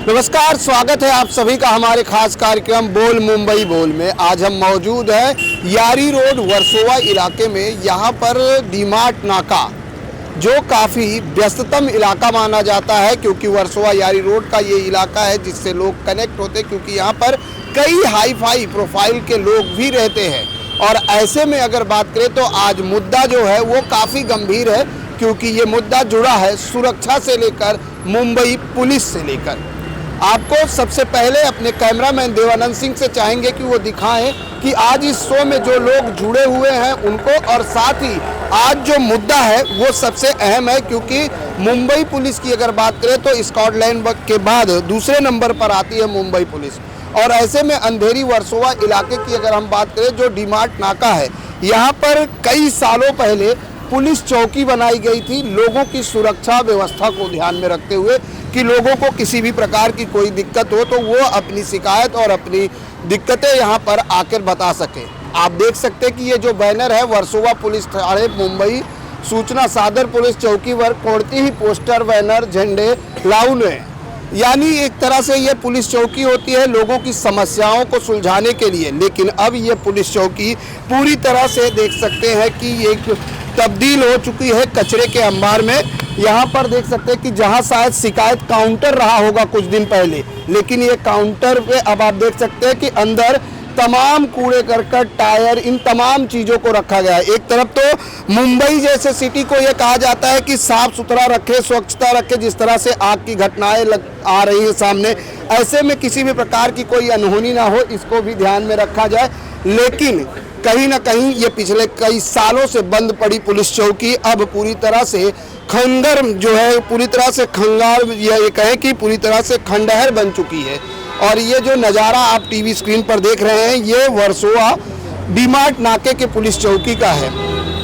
नमस्कार, स्वागत है आप सभी का हमारे खास कार्यक्रम बोल मुंबई बोल में। आज हम मौजूद हैं यारी रोड वर्सोवा इलाके में। यहाँ पर डीमार्ट नाका जो काफ़ी व्यस्ततम इलाका माना जाता है, क्योंकि वर्सोवा यारी रोड का ये इलाका है जिससे लोग कनेक्ट होते हैं, क्योंकि यहाँ पर कई हाई फाई प्रोफाइल के लोग भी रहते हैं। और ऐसे में अगर बात करें तो आज मुद्दा जो है वो काफ़ी गंभीर है, क्योंकि ये मुद्दा जुड़ा है सुरक्षा से लेकर मुंबई पुलिस से लेकर। आपको सबसे पहले अपने कैमरामैन देवानंद सिंह से चाहेंगे कि वो दिखाएं कि आज इस शो में जो लोग जुड़े हुए हैं उनको, और साथ ही आज जो मुद्दा है वो सबसे अहम है, क्योंकि मुंबई पुलिस की अगर बात करें तो स्कॉटलैंड के बाद दूसरे नंबर पर आती है मुंबई पुलिस। और ऐसे में अंधेरी वर्सोवा इलाके की अगर हम बात करें, जो डीमार्ट नाका है, यहाँ पर कई सालों पहले पुलिस चौकी बनाई गई थी लोगों की सुरक्षा व्यवस्था को ध्यान में रखते हुए, कि लोगों को किसी भी प्रकार की कोई दिक्कत हो तो वो अपनी शिकायत और अपनी दिक्कतें यहाँ पर आकर बता सके। आप देख सकते हैं कि ये जो बैनर है वर्सोवा पुलिस थाने मुंबई सूचना सादर पुलिस चौकी वर्ग कोड़ती ही पोस्टर बैनर झंडे लाउन है, यानी एक तरह से ये पुलिस चौकी होती है लोगों की समस्याओं को सुलझाने के लिए। लेकिन अब ये पुलिस चौकी पूरी तरह से देख सकते हैं कि एक तब्दील हो चुकी है कचरे के अंबार में। यहाँ पर देख सकते हैं कि जहाँ शायद शिकायत काउंटर रहा होगा कुछ दिन पहले, लेकिन ये काउंटर पे अब आप देख सकते हैं कि अंदर तमाम कूड़े करकट टायर इन तमाम चीज़ों को रखा गया है। एक तरफ तो मुंबई जैसे सिटी को ये कहा जाता है कि साफ सुथरा रखे, स्वच्छता रखे, जिस तरह से आग की घटनाएं आ रही है सामने, ऐसे में किसी भी प्रकार की कोई अनहोनी ना हो, इसको भी ध्यान में रखा जाए। लेकिन कहीं ना कहीं ये पिछले कई सालों से बंद पड़ी पुलिस चौकी अब पूरी तरह से खंडर जो है, पूरी तरह से खंगार, ये कहें कि पूरी तरह से खंडहर बन चुकी है। और ये जो नज़ारा आप टीवी स्क्रीन पर देख रहे हैं, ये वर्सोवा डीमार्ट नाके के पुलिस चौकी का है,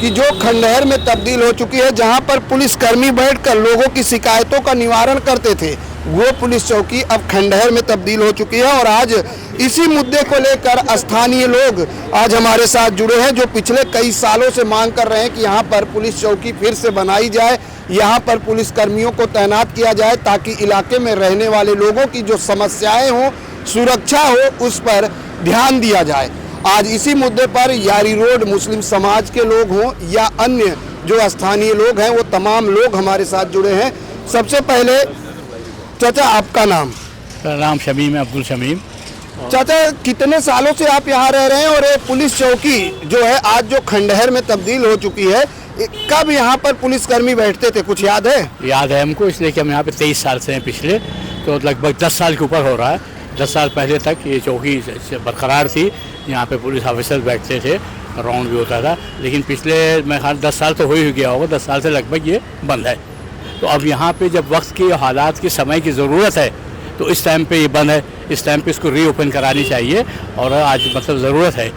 कि जो खंडहर में तब्दील हो चुकी है, जहां पर पुलिसकर्मी बैठकर लोगों की शिकायतों का निवारण करते थे, वो पुलिस चौकी अब खंडहर में तब्दील हो चुकी है। और आज इसी मुद्दे को लेकर स्थानीय लोग आज हमारे साथ जुड़े हैं, जो पिछले कई सालों से मांग कर रहे हैं कि यहाँ पर पुलिस चौकी फिर से बनाई जाए, यहाँ पर पुलिस कर्मियों को तैनात किया जाए, ताकि इलाके में रहने वाले लोगों की जो समस्याएं हों, सुरक्षा हो, उस पर ध्यान दिया जाए। आज इसी मुद्दे पर यारी रोड मुस्लिम समाज के लोग हों या अन्य जो स्थानीय लोग हैं, वो तमाम लोग हमारे साथ जुड़े हैं। सबसे पहले चाचा, आपका नाम? मेरा नाम शमीम है, अब्दुल शमीम। चाचा, कितने सालों से आप यहाँ रह रहे हैं? और ये पुलिस चौकी जो है आज जो खंडहर में तब्दील हो चुकी है, कब यहाँ पर पुलिसकर्मी बैठते थे, कुछ याद है? याद है हमको, इसलिए कि हम यहाँ पे 23 साल से हैं पिछले, तो लगभग 10 साल के ऊपर हो रहा है। 10 साल पहले तक ये चौकी बरकरार थी, यहाँ पे पुलिस ऑफिसर बैठते थे, राउंड भी होता था। लेकिन पिछले मैं ख्याल 10 साल तो हो ही गया होगा, 10 साल से लगभग ये बंद है। तो अब यहाँ पे जब वक्त की हालात की समय की ज़रूरत है, तो इस टाइम पे ये बंद है, इस टाइम पे इसको रीओपन करानी चाहिए। और आज मतलब ज़रूरत है,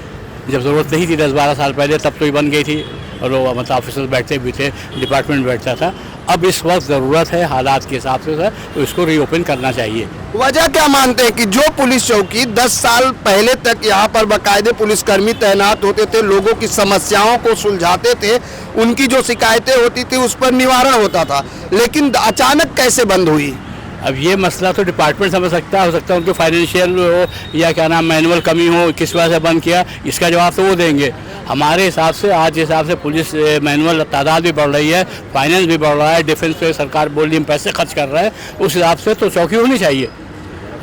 जब ज़रूरत नहीं थी 10-12 साल पहले, तब तो ये बन गई थी और लोग मतलब ऑफिसर बैठते भी थे, डिपार्टमेंट बैठता था। अब इस वक्त ज़रूरत है हालात के हिसाब से, तो इसको रीओपन करना चाहिए। वजह क्या मानते हैं कि जो पुलिस चौकी 10 साल पहले तक यहाँ पर बाकायदे पुलिसकर्मी तैनात होते थे, लोगों की समस्याओं को सुलझाते थे, उनकी जो शिकायतें होती थी उस पर निवारण होता था, लेकिन अचानक कैसे बंद हुई? अब ये मसला तो डिपार्टमेंट समझ सकता है, हो सकता है उनके फाइनेंशियल हो या क्या नाम मैनुअल कमी हो, किस वजह से बंद किया, इसका जवाब तो वो देंगे। हमारे हिसाब से आज के हिसाब से पुलिस मैनुअल तादाद भी बढ़ रही है, फाइनेंस भी बढ़ रहा है, डिफेंस पे सरकार बोल रही है पैसे खर्च कर रहा है, उस हिसाब से तो चौकी होनी चाहिए।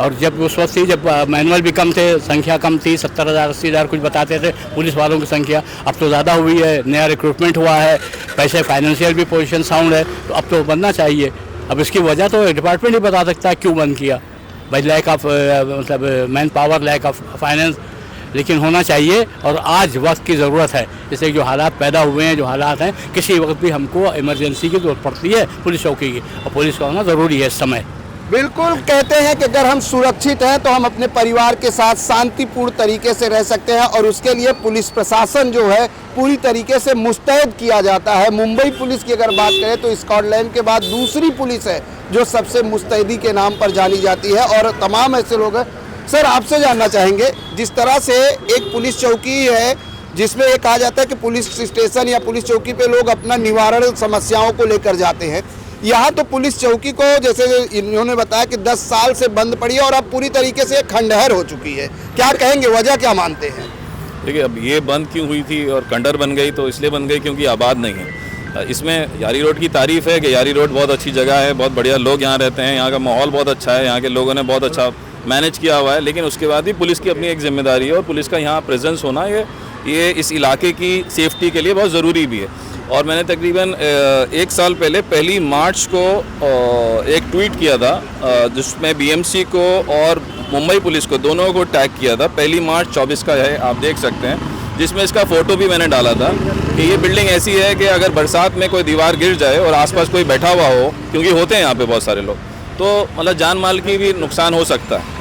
और जब उस वक्त थी, जब मैनुअल भी कम थे, संख्या कम थी, 70,000 80,000 कुछ बताते थे पुलिस वालों की संख्या, अब तो ज़्यादा हुई है, नया रिक्रूटमेंट हुआ है, पैसे फाइनेंशियल भी पोजीशन साउंड है, तो अब तो बनना चाहिए। अब इसकी वजह तो डिपार्टमेंट ही बता सकता है क्यों बंद किया, भाई लैक ऑफ मतलब man power, lack of finance, लेकिन होना चाहिए। और आज वक्त की ज़रूरत है, जैसे जो हालात पैदा हुए हैं, जो हालात हैं, किसी वक्त भी हमको इमरजेंसी की जरूरत पड़ती है पुलिस चौकी की, और पुलिस का होना ज़रूरी है इस समय। बिल्कुल, कहते हैं कि अगर हम सुरक्षित हैं तो हम अपने परिवार के साथ शांतिपूर्ण तरीके से रह सकते हैं, और उसके लिए पुलिस प्रशासन जो है पूरी तरीके से मुस्तैद किया जाता है। मुंबई पुलिस की अगर बात करें तो स्कॉटलैंड के बाद दूसरी पुलिस है जो सबसे मुस्तैदी के नाम पर जानी जाती है, और तमाम ऐसे लोग हैं। सर, आपसे जानना चाहेंगे, जिस तरह से एक पुलिस चौकी है जिसमें ये कहा जाता है कि पुलिस स्टेशन या पुलिस चौकी पे लोग अपना निवारण समस्याओं को लेकर जाते हैं, यहाँ तो पुलिस चौकी को जैसे इन्होंने बताया कि 10 साल से बंद पड़ी है और अब पूरी तरीके से खंडहर हो चुकी है। क्या कहेंगे, वजह क्या मानते हैं? देखिए, अब ये बंद क्यों हुई थी और खंडहर बन गई, तो इसलिए बन गई क्योंकि आबाद नहीं है। इसमें यारी रोड की तारीफ़ है कि यारी रोड बहुत अच्छी जगह है, बहुत बढ़िया लोग यहाँ रहते हैं, यहाँ का माहौल बहुत अच्छा है, यहाँ के लोगों ने बहुत अच्छा मैनेज किया हुआ है। लेकिन उसके बाद भी पुलिस की अपनी एक जिम्मेदारी है और पुलिस का यहाँ प्रेजेंस होना ये इस इलाके की सेफ्टी के लिए बहुत ज़रूरी भी है। और मैंने तकरीबन 1 साल पहले 1 मार्च को एक ट्वीट किया था जिसमें बीएमसी को और मुंबई पुलिस को दोनों को टैग किया था। 1 मार्च 24 का है, आप देख सकते हैं, जिसमें इसका फ़ोटो भी मैंने डाला था कि ये बिल्डिंग ऐसी है कि अगर बरसात में कोई दीवार गिर जाए और आसपास कोई बैठा हुआ हो, क्योंकि होते हैं यहाँ पे बहुत सारे लोग, तो मतलब जान माल की भी नुकसान हो सकता है।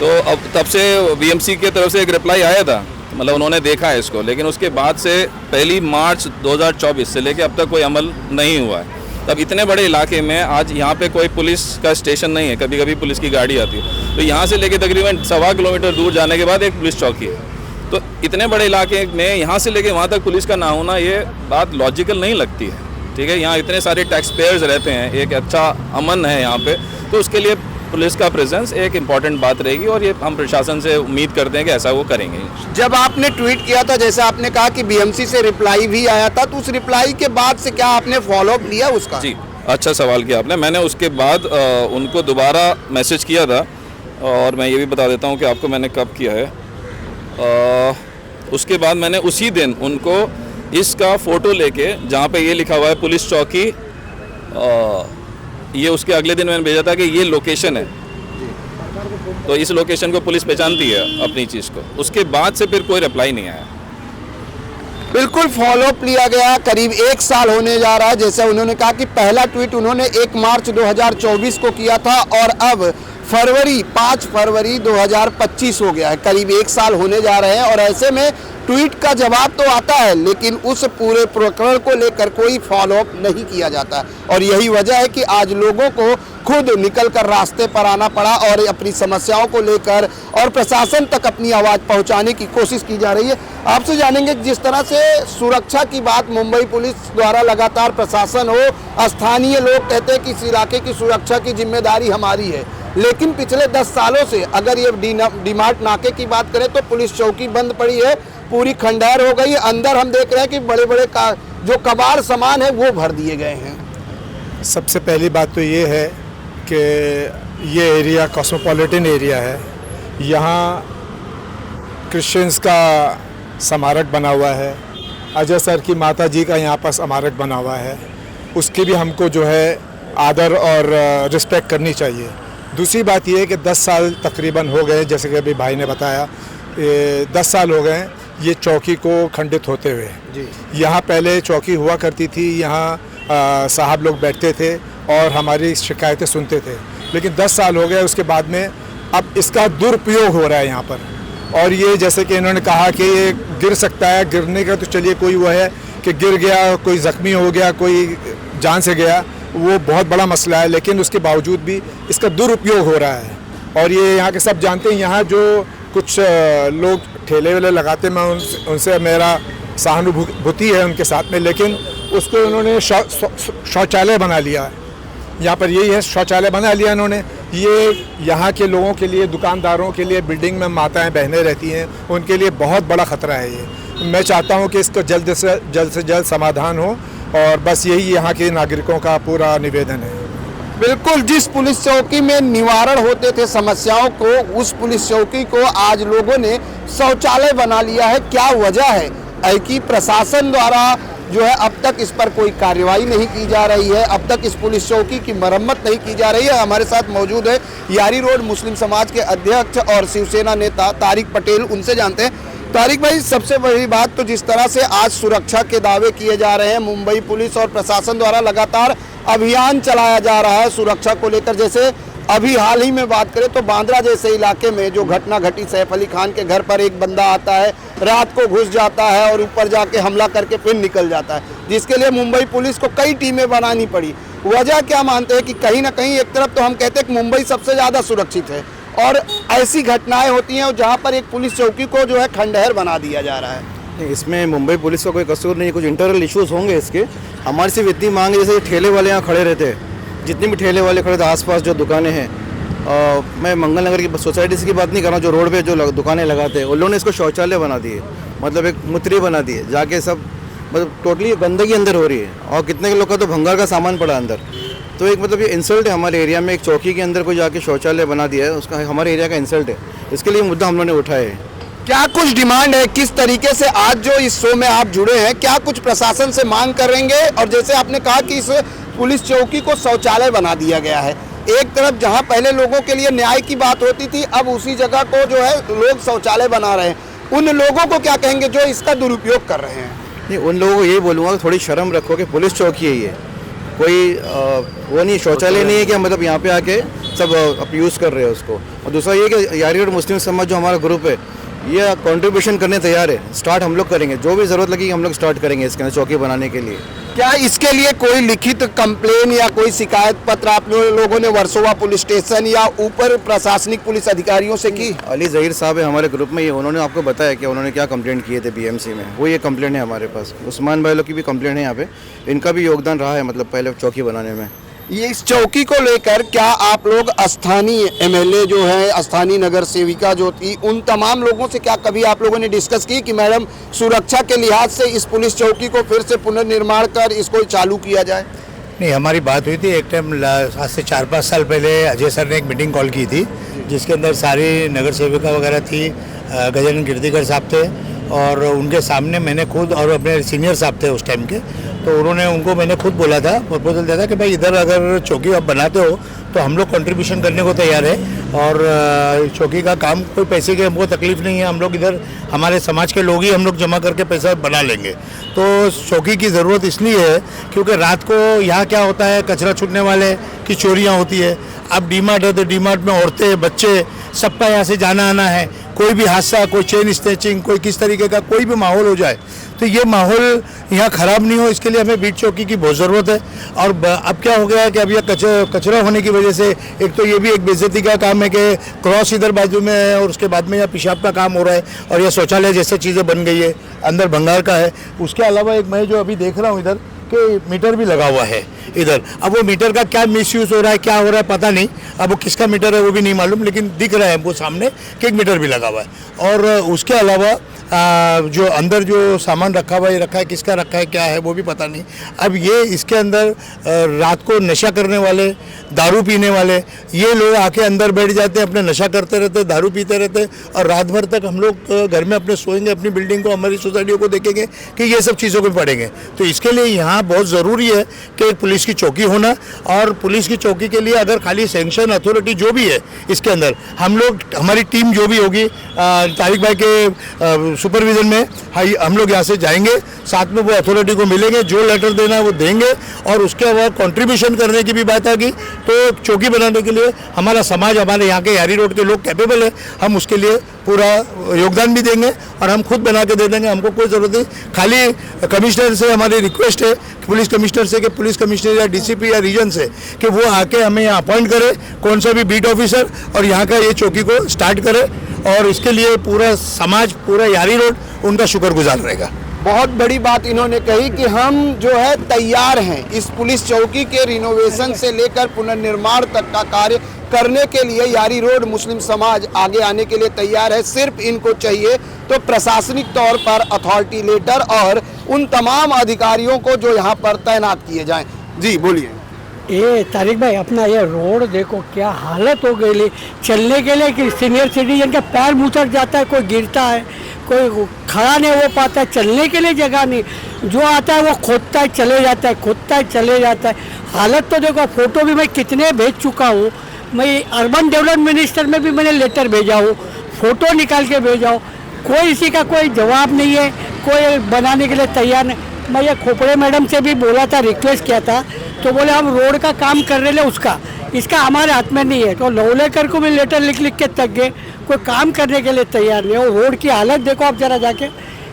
तो अब तब से बीएमसी की तरफ से एक रिप्लाई आया था, मतलब उन्होंने देखा है इसको, लेकिन उसके बाद से 1 मार्च 2024 से लेकर अब तक कोई अमल नहीं हुआ है। तब इतने बड़े इलाके में आज यहाँ पे कोई पुलिस का स्टेशन नहीं है, कभी कभी पुलिस की गाड़ी आती है, तो यहाँ से लेके तकरीबन 1.25 किलोमीटर दूर जाने के बाद एक पुलिस चौकी है। तो इतने बड़े इलाके में यहाँ से लेके वहाँ तक पुलिस का ना होना, ये बात लॉजिकल नहीं लगती है। ठीक है, यहाँ इतने सारे टैक्स पेयर्स रहते हैं, एक अच्छा अमन है यहाँ पे, तो उसके लिए पुलिस का प्रेजेंस एक इम्पॉर्टेंट बात रहेगी और ये हम प्रशासन से उम्मीद करते हैं कि ऐसा वो करेंगे। जब आपने ट्वीट किया था, जैसे आपने कहा कि बीएमसी से रिप्लाई भी आया था, तो उस रिप्लाई के बाद से क्या आपने फॉलोअप लिया उसका? जी, अच्छा सवाल किया आपने। मैंने उसके बाद उनको दोबारा मैसेज किया था और मैं ये भी बता देता हूँ कि आपको मैंने कब किया है। उसके बाद मैंने उसी दिन उनको इसका फ़ोटो लेके, जहाँ पे ये लिखा हुआ है पुलिस चौकी, ये उसके अगले दिन मैंने भेजा था कि ये लोकेशन है, तो इस लोकेशन को पुलिस पहचानती है अपनी चीज़ को। उसके बाद से फिर कोई रिप्लाई नहीं आया। बिल्कुल फॉलोअप लिया गया, करीब 1 साल होने जा रहा है। जैसे उन्होंने कहा कि पहला ट्वीट उन्होंने 1 मार्च 2024 को किया था और अब 5 फरवरी 2025 हो गया है, करीब 1 साल होने जा रहे हैं। और ऐसे में ट्वीट का जवाब तो आता है, लेकिन उस पूरे प्रकरण को लेकर कोई फॉलोअप नहीं किया जाता। और यही वजह है कि आज लोगों को खुद निकलकर रास्ते पर आना पड़ा और अपनी समस्याओं को लेकर और प्रशासन तक अपनी आवाज़ पहुंचाने की कोशिश की जा रही है। आपसे जानेंगे जिस तरह से सुरक्षा की बात मुंबई पुलिस द्वारा लगातार, प्रशासन हो, स्थानीय लोग कहते हैं कि इस इलाके की सुरक्षा की जिम्मेदारी हमारी है, लेकिन पिछले 10 सालों से अगर ये डीमार्ट नाके की बात करें तो पुलिस चौकी बंद पड़ी है, पूरी खंडहर हो गई। अंदर हम देख रहे हैं कि बड़े बड़े जो कबाड़ सामान है वो भर दिए गए हैं। सबसे पहली बात तो ये है कि ये एरिया कॉस्मोपॉलिटन एरिया है। यहाँ क्रिश्चियंस का स्मारक बना हुआ है, अजय सर की माता जी का यहाँ पर स्मारक बना हुआ है, उसकी भी हमको जो है आदर और रिस्पेक्ट करनी चाहिए। दूसरी बात ये है कि 10 साल तकरीबन हो गए, जैसे कि अभी भाई ने बताया, 10 साल हो गए ये चौकी को खंडित होते हुए। यहाँ पहले चौकी हुआ करती थी, यहाँ साहब लोग बैठते थे और हमारी शिकायतें सुनते थे, लेकिन 10 साल हो गए उसके बाद में अब इसका दुरुपयोग हो रहा है यहाँ पर। और ये जैसे कि इन्होंने कहा कि ये गिर सकता है, गिरने का तो चलिए कोई वो है कि गिर गया, कोई ज़ख्मी हो गया, कोई जान से गया, वो बहुत बड़ा मसला है, लेकिन उसके बावजूद भी इसका दुरुपयोग हो रहा है। और ये यहाँ के सब जानते हैं, यहाँ जो कुछ लोग ठेले वेले लगाते, मैं उनसे मेरा सहानुभूति है उनके साथ में, लेकिन उसको उन्होंने शौचालय बना लिया है। यहाँ पर यही है, शौचालय बना लिया इन्होंने। ये यहाँ के लोगों के लिए, दुकानदारों के लिए, बिल्डिंग में माताएं बहनें रहती हैं, उनके लिए बहुत बड़ा ख़तरा है ये। मैं चाहता हूँ कि इसका जल्द से जल्द समाधान हो, और बस यही यहाँ के नागरिकों का पूरा निवेदन है। बिल्कुल, जिस पुलिस चौकी में निवारण होते थे समस्याओं को, उस पुलिस चौकी को आज लोगों ने शौचालय बना लिया है। क्या वजह है कि प्रशासन द्वारा जो है अब तक इस पर कोई कार्रवाई नहीं की जा रही है, अब तक इस पुलिस चौकी की मरम्मत नहीं की जा रही है। हमारे साथ मौजूद है यारी रोड मुस्लिम समाज के अध्यक्ष और शिवसेना नेता तारिक पटेल, उनसे जानते हैं। तारिक भाई, सबसे बड़ी बात तो जिस तरह से आज सुरक्षा के दावे किए जा रहे हैं, मुंबई पुलिस और प्रशासन द्वारा लगातार अभियान चलाया जा रहा है सुरक्षा को लेकर। जैसे अभी हाल ही में बात करें तो बांद्रा जैसे इलाके में जो घटना घटी, सैफ अली खान के घर पर एक बंदा आता है, रात को घुस जाता है और ऊपर जाके हमला करके फिर निकल जाता है, जिसके लिए मुंबई पुलिस को कई टीमें बनानी पड़ी। वजह क्या मानते हैं कि कहीं ना कहीं एक तरफ तो हम कहते हैं कि मुंबई सबसे ज़्यादा सुरक्षित है और ऐसी घटनाएं होती हैं जहां पर एक पुलिस चौकी को जो है खंडहर बना दिया जा रहा है। इसमें मुंबई पुलिस का कोई कसूर नहीं, कुछ इंटरनल इश्यूज होंगे इसके। हमारी सिर्फ इतनी मांग है, जैसे ठेले वाले यहाँ खड़े रहते हैं, जितने भी ठेले वाले खड़े थे आसपास जो दुकानें हैं, मैं मंगल नगर की सोसाइटी की बात नहीं कर रहा हूँ, जो रोड पे जो दुकानें लगाते हैं उन लोगों ने इसको शौचालय बना दिए, मतलब एक मुतरी बना दिए जाके सब, मतलब टोटली गंदगी अंदर हो रही है और कितने के लोग का तो भंगार का सामान पड़ा अंदर। तो एक मतलब ये इंसल्ट है हमारे एरिया में, एक चौकी के अंदर कोई जाके शौचालय बना दिया है, उसका हमारे एरिया का इंसल्ट है। इसके लिए मुद्दा हम लोगों ने उठाया है। क्या कुछ डिमांड है, किस तरीके से आज जो इस शो में आप जुड़े हैं, क्या कुछ प्रशासन से मांग करेंगे? और जैसे आपने कहा कि इस पुलिस चौकी को शौचालय बना दिया गया है, एक तरफ जहां पहले लोगों के लिए न्याय की बात होती थी, अब उसी जगह को जो है लोग शौचालय बना रहे हैं, उन लोगों को क्या कहेंगे जो इसका दुरुपयोग कर रहे हैं? नहीं, उन लोगों को यही बोलूँगा कि थोड़ी शर्म रखो कि पुलिस चौकी है ये, कोई वो नहीं शौचालय नहीं है कि मतलब यहाँ पे आके सब आप यूज़ कर रहे हैं उसको। और दूसरा ये कि यारी रोड मुस्लिम समाज जो हमारा ग्रुप है ये कंट्रीब्यूशन करने तैयार है, स्टार्ट हम लोग करेंगे, जो भी ज़रूरत लगेगी हम लोग स्टार्ट करेंगे इसके अंदर चौकी बनाने के लिए। क्या इसके लिए कोई लिखित कंप्लेन या कोई शिकायत पत्र आप लोगों ने वर्सोवा पुलिस स्टेशन या ऊपर प्रशासनिक पुलिस अधिकारियों से की? अली ज़हीर साहब है हमारे ग्रुप में, ये उन्होंने आपको बताया कि उन्होंने क्या कंप्लेंट किए थे बीएमसी में, वो ये कंप्लेंट है हमारे पास। उस्मान भाई लोग की भी कंप्लेंट है यहाँ पे, इनका भी योगदान रहा है मतलब पहले चौकी बनाने में। ये इस चौकी को लेकर क्या आप लोग स्थानीय एमएलए जो है, स्थानीय नगर सेविका जो थी, उन तमाम लोगों से क्या कभी आप लोगों ने डिस्कस की कि मैडम सुरक्षा के लिहाज से इस पुलिस चौकी को फिर से पुनर्निर्माण कर इसको चालू किया जाए? नहीं, हमारी बात हुई थी एक टाइम, आज से 4-5 साल पहले अजय सर ने एक मीटिंग कॉल की थी जिसके अंदर सारी नगर सेविका वगैरह थी, गजानन कीर्तिकर साहब थे और उनके सामने मैंने खुद और अपने सीनियर साहब थे उस टाइम के, तो उन्होंने उनको मैंने खुद बोला था, प्रपोजल दिया था कि भाई इधर अगर चौकी आप बनाते हो तो हम लोग कंट्रीब्यूशन करने को तैयार है और चौकी का काम कोई पैसे की हमको तकलीफ नहीं है, हम लोग इधर हमारे समाज के लोग ही हम लोग जमा करके पैसा बना लेंगे। तो चौकी की ज़रूरत इसलिए है क्योंकि रात को यहाँ क्या होता है, कचरा छूटने वाले की चोरियाँ होती है। अब डीमार्ट है तो डीमार्ट में औरतें बच्चे सबका यहाँ से जाना आना है, कोई भी हादसा, कोई चेन स्नैचिंग, कोई किस तरीके का कोई भी माहौल हो जाए तो ये माहौल यहाँ ख़राब नहीं हो, इसके लिए हमें बीट चौकी की बहुत ज़रूरत है। और अब क्या हो गया है कि अब यह कचरा होने की वजह से एक तो ये भी एक बेइज्जती का काम है कि क्रॉस इधर बाजू में है और उसके बाद में यहाँ पेशाब का काम हो रहा है और यह शौचालय जैसे चीज़ें बन गई है, अंदर भंगार का है। उसके अलावा एक मैं जो अभी देख रहा हूँ इधर कि मीटर भी लगा हुआ है इधर, अब वो मीटर का क्या मिसयूज़ हो रहा है, क्या हो रहा है पता नहीं, अब वो किसका मीटर है वो भी नहीं मालूम, लेकिन दिख रहा है वो सामने कि एक मीटर भी लगा हुआ है। और उसके अलावा जो अंदर जो सामान रखा हुआ है किसका रखा है क्या है वो भी पता नहीं। अब ये इसके अंदर रात को नशा करने वाले, दारू पीने वाले ये लोग आके अंदर बैठ जाते हैं, अपने नशा करते रहते, दारू पीते रहते और रात भर तक हम लोग घर में अपने सोएंगे, अपनी बिल्डिंग को, हमारी सोसाइटियों को देखेंगे कि ये सब चीज़ों को पड़ेंगे। तो इसके लिए यहाँ बहुत ज़रूरी है कि एक पुलिस की चौकी होना, और पुलिस की चौकी के लिए अगर खाली सैंक्शन अथॉरिटी जो भी है इसके अंदर हम लोग, हमारी टीम जो भी होगी तारिक भाई के सुपरविजन में हम लोग यहाँ से जाएंगे, साथ में वो अथॉरिटी को मिलेंगे, जो लेटर देना है वो देंगे। और उसके बाद कंट्रीब्यूशन करने की भी बात आ गई तो चौकी बनाने के लिए हमारा समाज, हमारे यहाँ के यारी रोड के लोग कैपेबल है, हम उसके लिए पूरा योगदान भी देंगे और हम खुद बना के दे देंगे, हमको कोई ज़रूरत नहीं। खाली कमिश्नर से हमारी रिक्वेस्ट है, पुलिस कमिश्नर से कि पुलिस कमिश्नर या डीसीपी या रीजन से कि वो आके हमें यहाँ अपॉइंट करे कौन सा भी बीट ऑफिसर और यहाँ का ये चौकी को स्टार्ट करे, और इसके लिए पूरा समाज, पूरा यारी रोड उनका शुक्रगुजार रहेगा। बहुत बड़ी बात इन्होंने कही कि हम जो है तैयार हैं इस पुलिस चौकी के रिनोवेशन से लेकर पुनर्निर्माण तक का कार्य करने के लिए। यारी रोड मुस्लिम समाज आगे आने के लिए तैयार है, सिर्फ इनको चाहिए तो प्रशासनिक तौर पर अथॉरिटी लेटर और उन तमाम अधिकारियों को जो यहाँ पर तैनात किए जाएं। जी बोलिए। ये तारिक भाई, अपना ये रोड देखो क्या हालत हो गई, चलने के लिए कि सीनियर सिटीजन का पैर मुचक जाता है, कोई गिरता है, कोई खड़ा नहीं हो पाता है, चलने के लिए जगह नहीं, जो आता है वो खोदता है चले जाता है, खोदता है चले जाता है। हालत तो देखो, फ़ोटो भी मैं कितने भेज चुका हूँ, मैं अर्बन डेवलपमेंट मिनिस्टर में भी मैंने लेटर भेजा हूँ, फ़ोटो निकाल के भेजा हूँ, कोई इसी का कोई जवाब नहीं है, कोई बनाने के लिए तैयार नहीं। मैं ये खोपड़े मैडम से भी बोला था, रिक्वेस्ट किया था, तो बोले हम रोड का काम कर रहे हैं, उसका इसका हमारे हाथ में नहीं है। तो लवलेकर को भी लेटर लिख लिख के थक गए, कोई काम करने के लिए तैयार नहीं है। और रोड की हालत देखो आप जरा जाके,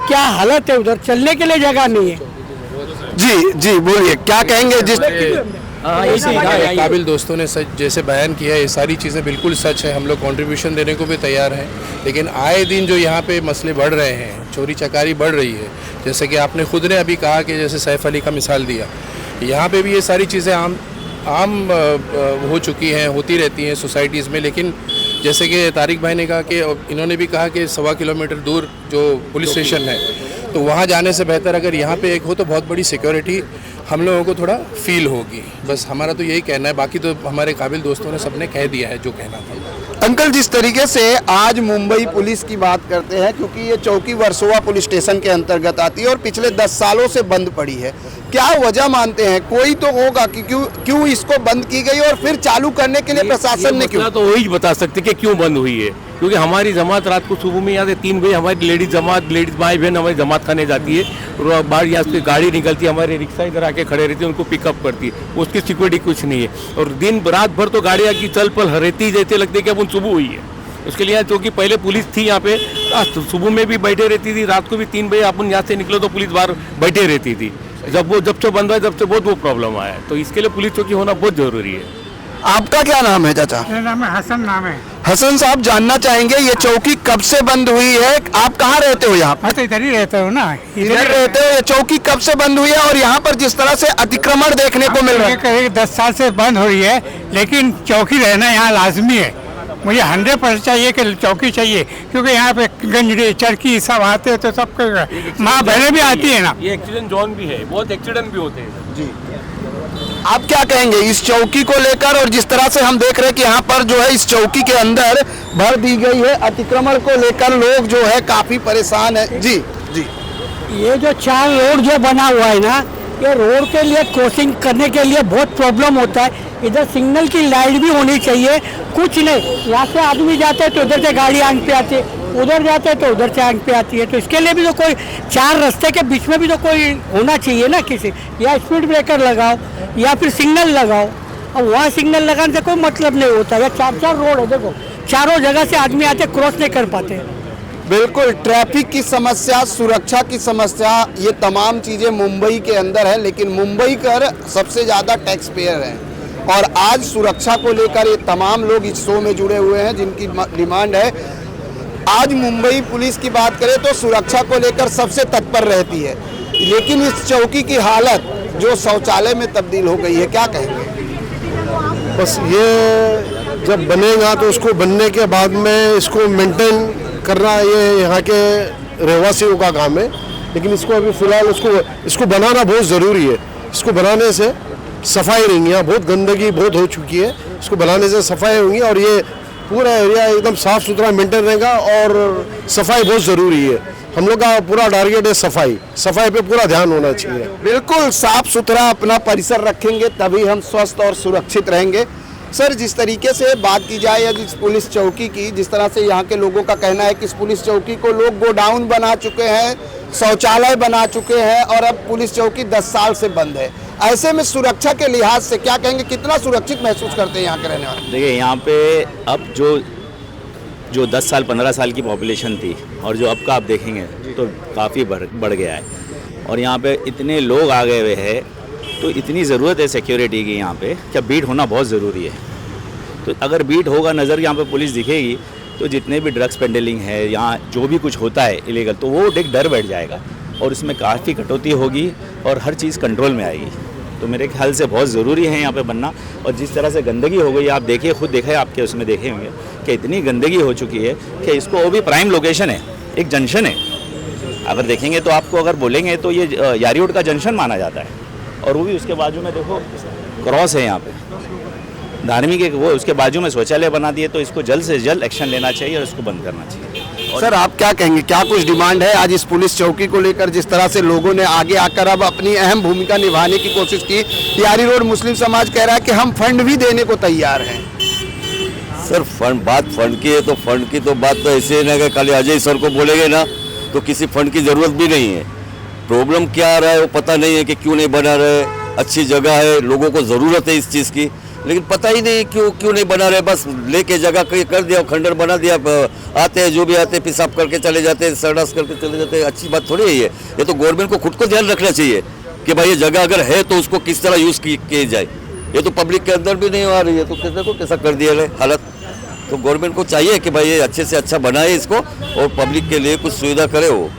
क्या हालत है, उधर चलने के लिए जगह नहीं है। जी जी बोलिए, क्या कहेंगे? जिस काबिल दोस्तों ने सच जैसे बयान किया है, ये सारी चीज़ें बिल्कुल सच है, हम लोग कंट्रीब्यूशन देने को भी तैयार हैं, लेकिन आए दिन जो यहाँ पे मसले बढ़ रहे हैं, चोरी चकारी बढ़ रही है, जैसे कि आपने खुद ने अभी कहा कि जैसे सैफ अली का मिसाल दिया, यहाँ पे भी ये सारी चीज़ें आम हो चुकी हैं, होती रहती हैं सोसाइटीज़ में। लेकिन जैसे कि तारिक भाई ने कहा कि इन्होंने भी कहा कि 1.25 किलोमीटर दूर जो पुलिस स्टेशन है, तो वहाँ जाने से बेहतर अगर यहाँ पे एक हो तो बहुत बड़ी सिक्योरिटी हम लोगों को थोड़ा फील होगी। बस हमारा तो यही कहना है, बाकी तो हमारे काबिल दोस्तों ने सबने कह दिया है जो कहना था। अंकल, जिस तरीके से आज मुंबई पुलिस की बात करते हैं, क्योंकि ये चौकी वर्सोवा पुलिस स्टेशन के अंतर्गत आती है और पिछले 10 सालों से बंद पड़ी है, क्या वजह मानते हैं? कोई तो होगा कि क्यों इसको बंद की गई और फिर चालू करने के लिए प्रशासन ने क्यों? तो वही बता सकते कि क्यों बंद हुई है, क्योंकि हमारी जमात रात को सुबह में यहाँ से 3 बजे हमारी लेडीज भाई बहन हमारी जमात खाने जाती है और बाहर यहाँ से गाड़ी निकलती है, हमारे रिक्शा इधर आके खड़े रहती है, उनको पिकअप करती है, उसकी सिक्योरिटी कुछ नहीं है। और दिन रात भर तो गाड़ियाँ की चल पल रहती जैसे लगती है कि अब सुबह हुई है। उसके लिए क्योंकि पहले पुलिस थी यहाँ पे, सुबह में भी बैठे रहती थी, रात को भी 3 बजे अपन यहाँ से निकलो तो पुलिस बाहर बैठे रहती थी। जब से बंद हुआ जब से बहुत वो प्रॉब्लम आया है, तो इसके लिए पुलिस चौकी होना बहुत जरूरी है। आपका क्या नाम है चाचा? मेरा नाम है हसन, नाम है हसन साहब, जानना चाहेंगे ये चौकी कब से बंद हुई है? आप कहाँ रहते हो? यहाँ पर? मैं तो इधर ही रहता हूँ ना, इधर रहते हो। ये चौकी कब से बंद हुई है और यहाँ पर जिस तरह से अतिक्रमण देखने को मिल रहा है? करीब 10 साल से बंद हो रही है, लेकिन चौकी रहना यहाँ लाजमी है। मुझे 100% चाहिए कि चौकी चाहिए, क्योंकि यहाँ पे गंजड़ी चरखी सब आते हैं तो सब माँ बहनें भी आती है ना। ये एक्सीडेंट जोन भी है, बहुत एक्सीडेंट भी होते हैं जी। आप क्या कहेंगे इस चौकी को लेकर? और जिस तरह से हम देख रहे हैं कि यहाँ पर जो है इस चौकी के अंदर भर दी गई है, अतिक्रमण को लेकर लोग जो है काफी परेशान है। जी जी, ये जो 4 रोड जो बना हुआ है ना, ये रोड के लिए क्रॉसिंग करने के लिए बहुत प्रॉब्लम होता है। इधर सिग्नल की लाइट भी होनी चाहिए, कुछ नहीं। यहाँ से आदमी जाते हैं तो उधर से गाड़ी आंख पे आती है, उधर जाते हैं तो उधर से आंख पे आती है। तो इसके लिए भी तो कोई 4 रास्ते के बीच में भी तो कोई होना चाहिए ना किसी, या स्पीड ब्रेकर लगाओ या फिर सिग्नल लगाओ। अब वहाँ सिग्नल लगाने से कोई मतलब नहीं होता है। 4 रोड है, देखो चारों जगह से आदमी आते क्रॉस नहीं कर पाते। बिल्कुल, ट्रैफिक की समस्या, सुरक्षा की समस्या, ये तमाम चीज़ें मुंबई के अंदर है, लेकिन मुंबई कर सबसे ज़्यादा टैक्स पेयर हैं। और आज सुरक्षा को लेकर ये तमाम लोग इस शो में जुड़े हुए हैं जिनकी डिमांड है। आज मुंबई पुलिस की बात करें तो सुरक्षा को लेकर सबसे तत्पर रहती है, लेकिन इस चौकी की हालत जो शौचालय में तब्दील हो गई है, क्या कहेंगे? बस ये जब बनेगा तो उसको बनने के बाद में इसको मेंटेन करना ये यहाँ के रहवासियों का काम है, लेकिन इसको अभी फ़िलहाल इसको बनाना बहुत ज़रूरी है। इसको बनाने से सफाई रहेंगी, यहाँ बहुत गंदगी बहुत हो चुकी है, इसको बनाने से सफाई होंगी और ये पूरा एरिया एकदम साफ़ सुथरा मेंटेन रहेगा। और सफाई बहुत ज़रूरी है, हम लोग का पूरा टारगेट है सफाई पे पूरा ध्यान होना चाहिए। बिल्कुल, साफ सुथरा अपना परिसर रखेंगे तभी हम स्वस्थ और सुरक्षित रहेंगे। सर, जिस तरीके से बात की जाए या जिस पुलिस चौकी की, जिस तरह से यहाँ के लोगों का कहना है कि इस पुलिस चौकी को लोग गोडाउन बना चुके हैं, शौचालय बना चुके हैं और अब पुलिस चौकी 10 साल से बंद है। ऐसे में सुरक्षा के लिहाज से क्या कहेंगे, कितना सुरक्षित महसूस करते हैं यहाँ के रहने वाले? देखिए, यहाँ पे अब जो 10 साल 15 साल की पॉपुलेशन थी और जो अब का आप देखेंगे तो काफ़ी बढ़ गया है। और यहाँ पे इतने लोग आ गए हुए हैं तो इतनी ज़रूरत है सिक्योरिटी की यहाँ पे, क्या बीट होना बहुत ज़रूरी है। तो अगर बीट होगा, नज़र यहाँ पे पुलिस दिखेगी, तो जितने भी ड्रग्स पेंडलिंग है, यहाँ जो भी कुछ होता है इलीगल, तो वो एक डर बैठ जाएगा और इसमें काफ़ी कटौती होगी और हर चीज़ कंट्रोल में आएगी। तो मेरे ख्याल से बहुत ज़रूरी है यहाँ पे बनना। और जिस तरह से गंदगी हो गई, आप देखिए, खुद देखा है, आपके उसमें देखे होंगे कि इतनी गंदगी हो चुकी है कि इसको, वो भी प्राइम लोकेशन है, एक जंक्शन है। अगर देखेंगे तो आपको अगर बोलेंगे तो ये यारी रोड का जंक्शन माना जाता है, और वो भी उसके बाजू में देखो क्रॉस है यहाँ पे धार्मिक एक, वो उसके बाजू में शौचालय बना दिए। तो इसको जल्द से जल्द एक्शन लेना चाहिए और इसको बंद करना चाहिए। सर, आप क्या कहेंगे, क्या कुछ डिमांड है आज इस पुलिस चौकी को लेकर? जिस तरह से लोगों ने आगे आकर अब अपनी अहम भूमिका निभाने की कोशिश की, यारी रोड मुस्लिम समाज कह रहा है कि हम फंड भी देने को तैयार हैं। सर, बात फंड की है तो फंड की तो बात तो ऐसे है ना कि खाली अजय सर को बोलेंगे ना तो किसी फंड की ज़रूरत भी नहीं है। प्रॉब्लम क्या आ रहा है वो पता नहीं है कि क्यों नहीं बना रहे। अच्छी जगह है, लोगों को ज़रूरत है इस चीज़ की, लेकिन पता ही नहीं क्यों नहीं बना रहे। बस लेके जगह कर दिया, खंडर बना दिया, आते हैं जो भी आते हैं पेशाब करके चले जाते हैं, सरडास करके चले जाते हैं। अच्छी बात थोड़ी है ये तो गवर्नमेंट को खुद को ध्यान रखना चाहिए कि भाई ये जगह अगर है तो उसको किस तरह यूज़ किया जाए। ये तो पब्लिक के अंदर भी नहीं आ रही है, तो देखो कैसा कर दिया है हालत। तो गवर्नमेंट को चाहिए कि भाई ये अच्छे से अच्छा बनाए इसको और पब्लिक के लिए कुछ सुविधा करे वो।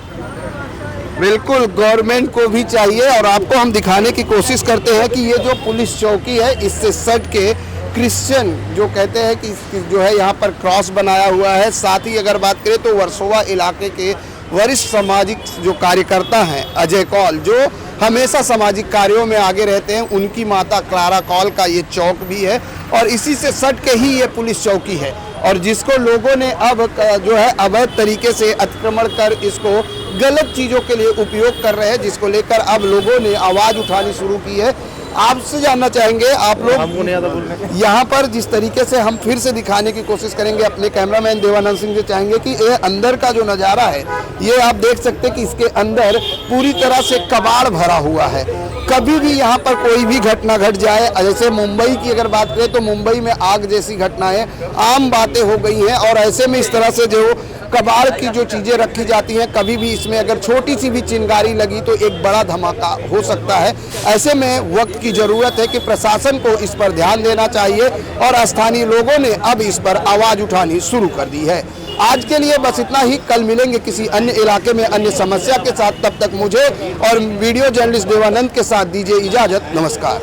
बिल्कुल गवर्नमेंट को भी चाहिए और आपको हम दिखाने की कोशिश करते हैं कि ये जो पुलिस चौकी है इससे सट के क्रिश्चियन जो कहते हैं कि जो है यहाँ पर क्रॉस बनाया हुआ है। साथ ही अगर बात करें तो वर्सोवा इलाके के वरिष्ठ सामाजिक जो कार्यकर्ता हैं अजय कौल, जो हमेशा सामाजिक कार्यों में आगे रहते हैं, उनकी माता क्लारा कौल का ये चौक भी है और इसी से सट के ही ये पुलिस चौकी है और जिसको लोगों ने अब जो है अवैध तरीके से अतिक्रमण कर इसको गलत चीज़ों के लिए उपयोग कर रहे हैं, जिसको लेकर अब लोगों ने आवाज़ उठानी शुरू की है। आपसे जानना चाहेंगे, आप लोग यहाँ पर जिस तरीके से हम फिर से दिखाने की कोशिश करेंगे, अपने कैमरामैन देवानंद सिंह से चाहेंगे कि ये अंदर का जो नज़ारा है ये आप देख सकते हैं कि इसके अंदर पूरी तरह से कबाड़ भरा हुआ है। कभी भी यहाँ पर कोई भी घटना घट जाए, जैसे मुंबई की अगर बात करें तो मुंबई में आग जैसी घटनाएं आम बातें हो गई हैं और ऐसे में इस तरह से जो कबाड़ की जो चीज़ें रखी जाती हैं, कभी भी इसमें अगर छोटी सी भी चिंगारी लगी तो एक बड़ा धमाका हो सकता है। ऐसे में वक्त की ज़रूरत है कि प्रशासन को इस पर ध्यान देना चाहिए और स्थानीय लोगों ने अब इस पर आवाज़ उठानी शुरू कर दी है। आज के लिए बस इतना ही, कल मिलेंगे किसी अन्य इलाके में अन्य समस्या के साथ। तब तक मुझे और वीडियो जर्नलिस्ट देवानंद के साथ दीजिए इजाज़त। नमस्कार।